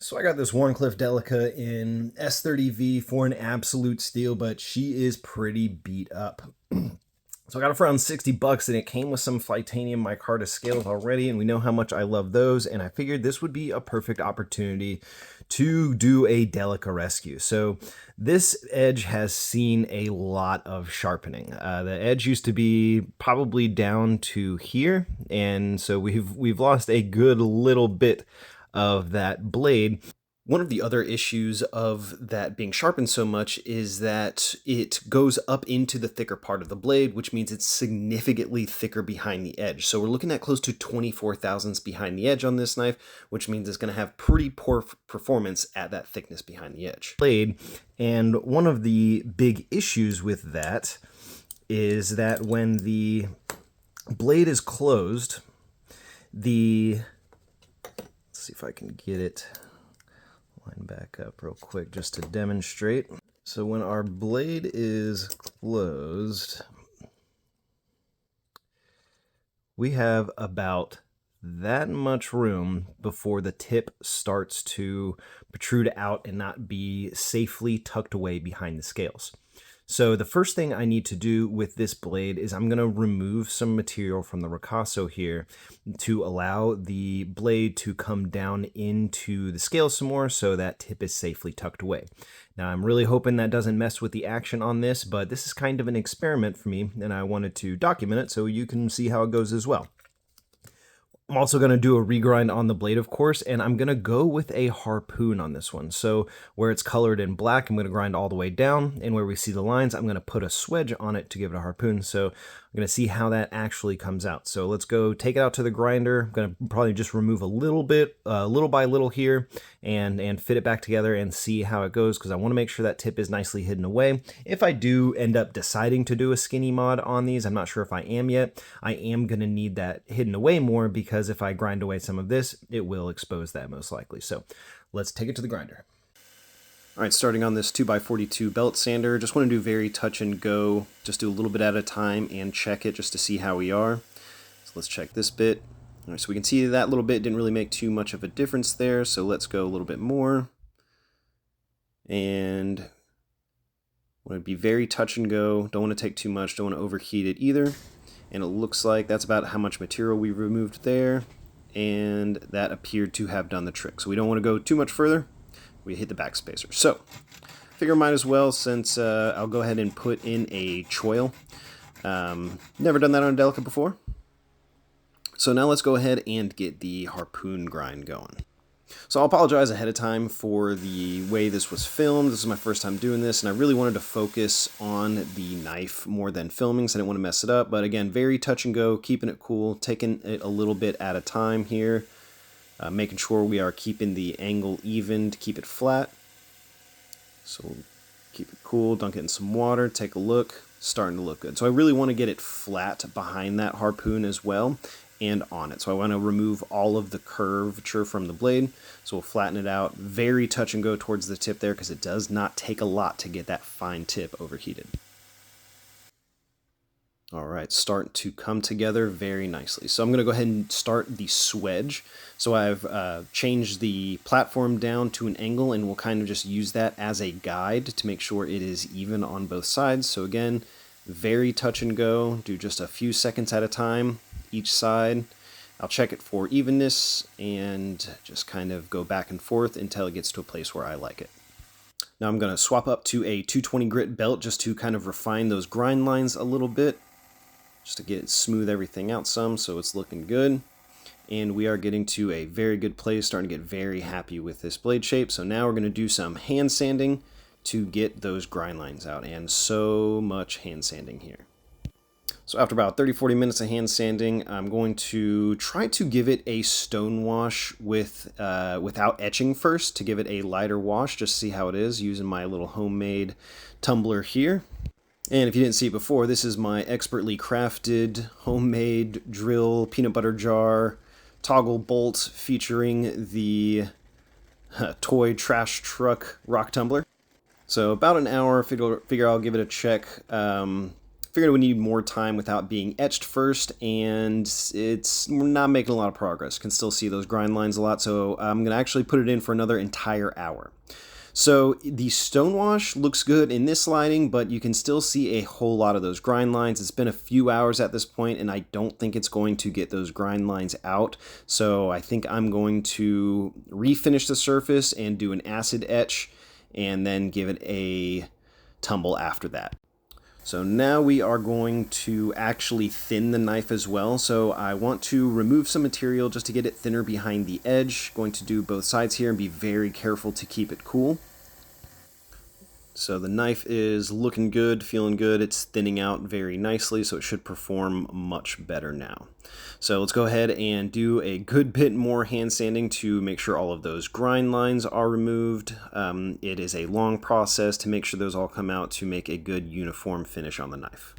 So I got this Wharncliffe Delica in S30V for an absolute steal, but she is pretty beat up. So I got it for around 60 bucks, and it came with some Titanium micarta scales already, and we know how much I love those, and I figured this would be a perfect opportunity to do a Delica rescue. So this edge has seen a lot of sharpening. The edge used to be probably down to here, and so we've lost a good little bit of that blade. One of the other issues of that being sharpened so much is that it goes up into the thicker part of the blade, which means it's significantly thicker behind the edge. So we're looking at close to 24 thousandths behind the edge on this knife, which means it's going to have pretty poor performance at that thickness behind the edge. Blade, and one of the big issues with that is that when the blade is closed, let's see if I can get it line back up real quick just to demonstrate. So when our blade is closed, we have about that much room before the tip starts to protrude out and not be safely tucked away behind the scales. So the first thing I need to do with this blade is I'm going to remove some material from the ricasso here to allow the blade to come down into the scale some more so that tip is safely tucked away. Now I'm really hoping that doesn't mess with the action on this, but this is kind of an experiment for me and I wanted to document it so you can see how it goes as well. I'm also going to do a regrind on the blade, of course, and I'm going to go with a harpoon on this one. So where it's colored in black, I'm going to grind all the way down, and where we see the lines, I'm going to put a swedge on it to give it a harpoon. So I'm going to see how that actually comes out. So let's go take it out to the grinder. I'm going to probably just remove a little bit, little by little here, and fit it back together and see how it goes, because I want to make sure that tip is nicely hidden away. If I do end up deciding to do a skinny mod on these, I'm not sure if I am yet, I am going to need that hidden away more, because if I grind away some of this, it will expose that most likely. So let's take it to the grinder. All right, starting on this 2x42 belt sander, just want to do very touch and go, just do a little bit at a time and check it just to see how we are. So let's check this bit. All right, so we can see that little bit didn't really make too much of a difference there, so let's go a little bit more. And want to be very touch and go, don't want to take too much, don't want to overheat it either. And it looks like that's about how much material we removed there, and that appeared to have done the trick. So we don't want to go too much further. We hit the backspacer. So figure might as well, since I'll go ahead and put in a choil. Never done that on a Delica before. So now let's go ahead and get the harpoon grind going. So I'll apologize ahead of time for the way this was filmed. This is my first time doing this, and I really wanted to focus on the knife more than filming, so I didn't want to mess it up. But again, very touch and go, keeping it cool, taking it a little bit at a time here, making sure we are keeping the angle even to keep it flat. So keep it cool, dunk it in some water, take a look, starting to look good. So I really want to get it flat behind that harpoon as well, and on it. So I want to remove all of the curvature from the blade. So we'll flatten it out, very touch and go towards the tip there, because it does not take a lot to get that fine tip overheated. All right, starting to come together very nicely. So I'm going to go ahead and start the swedge. So I've changed the platform down to an angle, and we'll kind of just use that as a guide to make sure it is even on both sides. So again, very touch and go, do just a few seconds at a time each side. I'll check it for evenness and just kind of go back and forth until it gets to a place where I like it. Now I'm going to swap up to a 220 grit belt just to kind of refine those grind lines a little bit, just to get smooth everything out some, so it's looking good. And we are getting to a very good place, starting to get very happy with this blade shape. So now we're going to do some hand sanding to get those grind lines out, and so much hand sanding here. So after about 30-40 minutes of hand sanding, I'm going to try to give it a stone wash without etching first, to give it a lighter wash, just see how it is, using my little homemade tumbler here. And if you didn't see it before, this is my expertly crafted homemade drill peanut butter jar toggle bolt featuring the toy trash truck rock tumbler. So about an hour, figure I'll give it a check. Figured we need more time without being etched first, and we're not making a lot of progress. Can still see those grind lines a lot, so I'm gonna actually put it in for another entire hour. So the stonewash looks good in this lighting, but you can still see a whole lot of those grind lines. It's been a few hours at this point, and I don't think it's going to get those grind lines out. So I think I'm going to refinish the surface and do an acid etch, and then give it a tumble after that. So now we are going to actually thin the knife as well. So I want to remove some material just to get it thinner behind the edge. Going to do both sides here and be very careful to keep it cool. So the knife is looking good, feeling good. It's thinning out very nicely, so it should perform much better now. So let's go ahead and do a good bit more hand sanding to make sure all of those grind lines are removed. It is a long process to make sure those all come out to make a good uniform finish on the knife.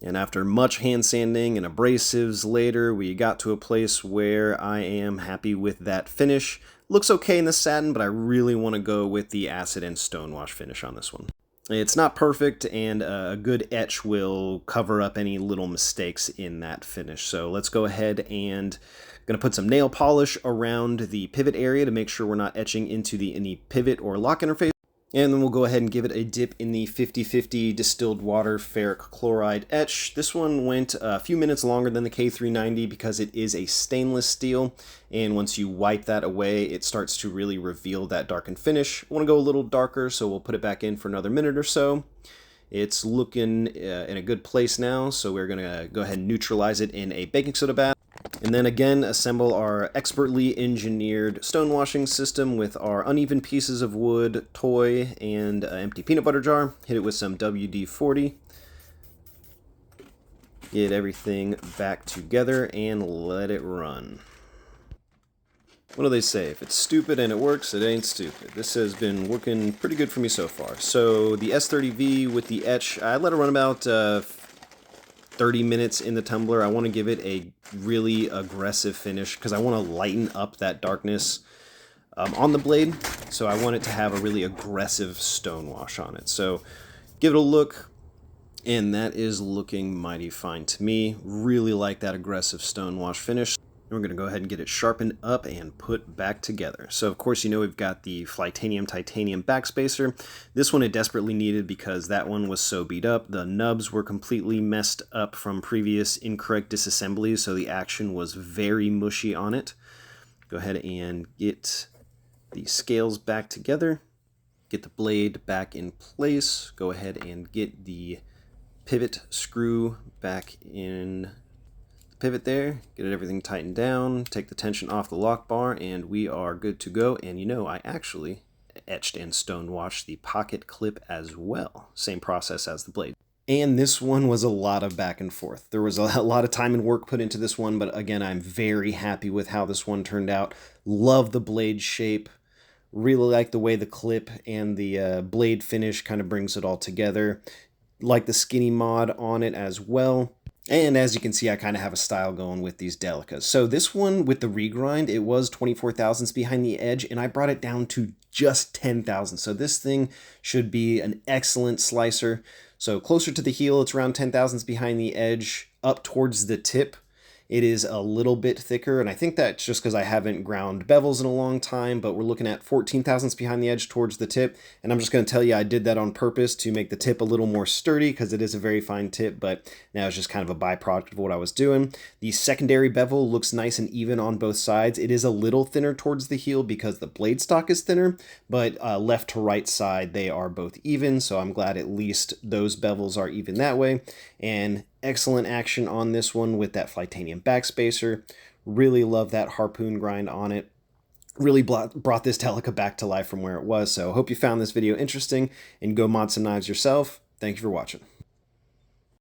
And after much hand sanding and abrasives later, we got to a place where I am happy with that finish. Looks okay in the satin, but I really want to go with the acid and stonewash finish on this one. It's not perfect, and a good etch will cover up any little mistakes in that finish. So let's go ahead and I'm going to put some nail polish around the pivot area to make sure we're not etching into any pivot or lock interface. And then we'll go ahead and give it a dip in the 50/50 distilled water ferric chloride etch. This one went a few minutes longer than the K390 because it is a stainless steel, and once you wipe that away, it starts to really reveal that darkened finish. I want to go a little darker, so we'll put it back in for another minute or so. It's looking in a good place now, so we're going to go ahead and neutralize it in a baking soda bath. And then again, assemble our expertly engineered stonewashing system with our uneven pieces of wood, toy, and empty peanut butter jar. Hit it with some WD-40. Get everything back together and let it run. What do they say? If it's stupid and it works, it ain't stupid. This has been working pretty good for me so far. So the S30V with the etch, I let it run about 30 minutes in the tumbler. I want to give it a really aggressive finish because I want to lighten up that darkness on the blade. So I want it to have a really aggressive stonewash on it. So give it a look, and that is looking mighty fine to me. Really like that aggressive stonewash finish. We're going to go ahead and get it sharpened up and put back together. So of course, you know, we've got the Flytanium titanium backspacer. This one I desperately needed because that one was so beat up. The nubs were completely messed up from previous incorrect disassemblies, so the action was very mushy on it. Go ahead and get the scales back together. Get the blade back in place. Go ahead and get the pivot screw back in pivot there, get everything tightened down, take the tension off the lock bar, and we are good to go. And you know, I actually etched and stonewashed the pocket clip as well. Same process as the blade. And this one was a lot of back and forth. There was a lot of time and work put into this one, but again, I'm very happy with how this one turned out. Love the blade shape. Really like the way the clip and the blade finish kind of brings it all together. Like the skinny mod on it as well. And as you can see, I kind of have a style going with these Delicas. So this one with the regrind, it was 24 thousandths behind the edge, and I brought it down to just 10 thousandths. So this thing should be an excellent slicer. So closer to the heel, it's around 10 thousandths behind the edge. Up towards the tip, it is a little bit thicker, and I think that's just because I haven't ground bevels in a long time, but we're looking at 14 thousandths behind the edge towards the tip, and I'm just going to tell you I did that on purpose to make the tip a little more sturdy because it is a very fine tip, but now it's just kind of a byproduct of what I was doing. The secondary bevel looks nice and even on both sides. It is a little thinner towards the heel because the blade stock is thinner, but left to right side, they are both even, so I'm glad at least those bevels are even that way. And excellent action on this one with that Flytanium backspacer. Really love that harpoon grind on it. Really brought this Delica back to life from where it was. So hope you found this video interesting, and go mod some knives yourself. Thank you for watching.